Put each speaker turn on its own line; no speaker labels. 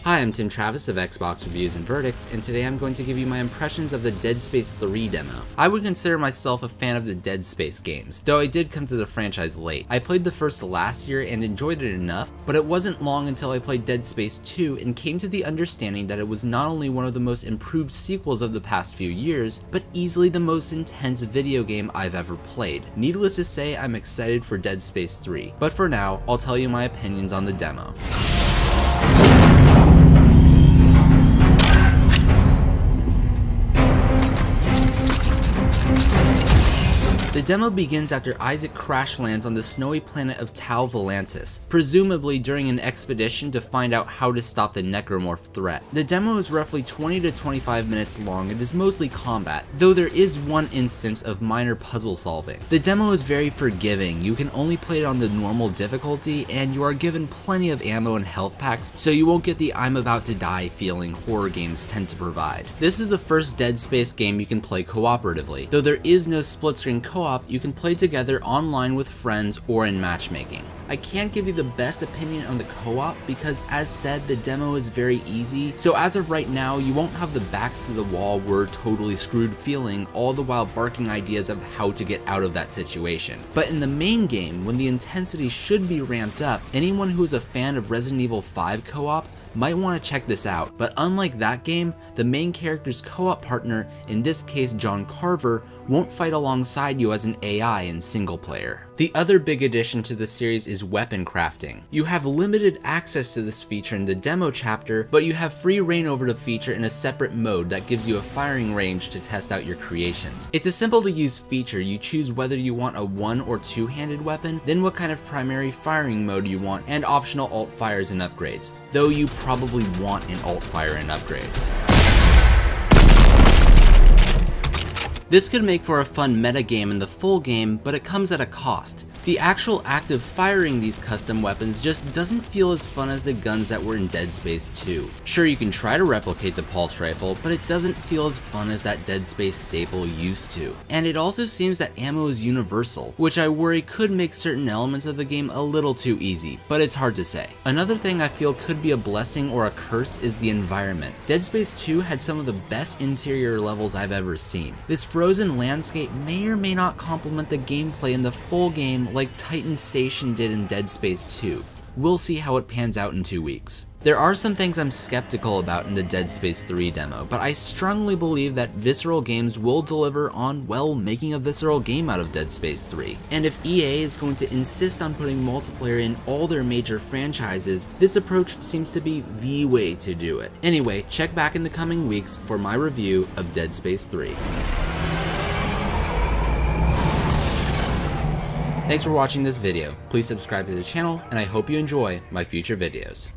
Hi, I'm Tim Travis of Xbox Reviews and Verdicts, and today I'm going to give you my impressions of the Dead Space 3 demo. I would consider myself a fan of the Dead Space games, though I did come to the franchise late. I played the first last year and enjoyed it enough, but it wasn't long until I played Dead Space 2 and came to the understanding that it was not only one of the most improved sequels of the past few years, but easily the most intense video game I've ever played. Needless to say, I'm excited for Dead Space 3, but for now, I'll tell you my opinions on the demo. The demo begins after Isaac crash lands on the snowy planet of Tau Volantis, presumably during an expedition to find out how to stop the necromorph threat. The demo is roughly 20 to 25 minutes long and is mostly combat, though there is one instance of minor puzzle solving. The demo is very forgiving. You can only play it on the normal difficulty, and you are given plenty of ammo and health packs, so you won't get the I'm about to die feeling horror games tend to provide. This is the first Dead Space game you can play cooperatively. Though there is no split-screen co-op, you can play together online with friends or in matchmaking. I can't give you the best opinion on the co-op because, as said, the demo is very easy, so as of right now you won't have the backs to the wall we're totally screwed feeling, all the while barking ideas of how to get out of that situation. But in the main game, when the intensity should be ramped up, anyone who is a fan of Resident Evil 5 co-op might want to check this out. But unlike that game, the main character's co-op partner, in this case John Carver, won't fight alongside you as an AI in single player. The other big addition to the series is weapon crafting. You have limited access to this feature in the demo chapter, but you have free reign over the feature in a separate mode that gives you a firing range to test out your creations. It's a simple to use feature. You choose whether you want a one or two-handed weapon, then what kind of primary firing mode you want, and optional alt fires and upgrades, though you probably want an alt fire and upgrades. This could make for a fun metagame in the full game, but it comes at a cost. The actual act of firing these custom weapons just doesn't feel as fun as the guns that were in Dead Space 2. Sure, you can try to replicate the pulse rifle, but it doesn't feel as fun as that Dead Space staple used to. And it also seems that ammo is universal, which I worry could make certain elements of the game a little too easy, but it's hard to say. Another thing I feel could be a blessing or a curse is the environment. Dead Space 2 had some of the best interior levels I've ever seen. This frozen landscape may or may not complement the gameplay in the full game like Titan Station did in Dead Space 2. We'll see how it pans out in 2 weeks. There are some things I'm skeptical about in the Dead Space 3 demo, but I strongly believe that Visceral Games will deliver on, well, making a visceral game out of Dead Space 3. And if EA is going to insist on putting multiplayer in all their major franchises, this approach seems to be the way to do it. Anyway, check back in the coming weeks for my review of Dead Space 3. Thanks for watching this video. Please subscribe to the channel, and I hope you enjoy my future videos.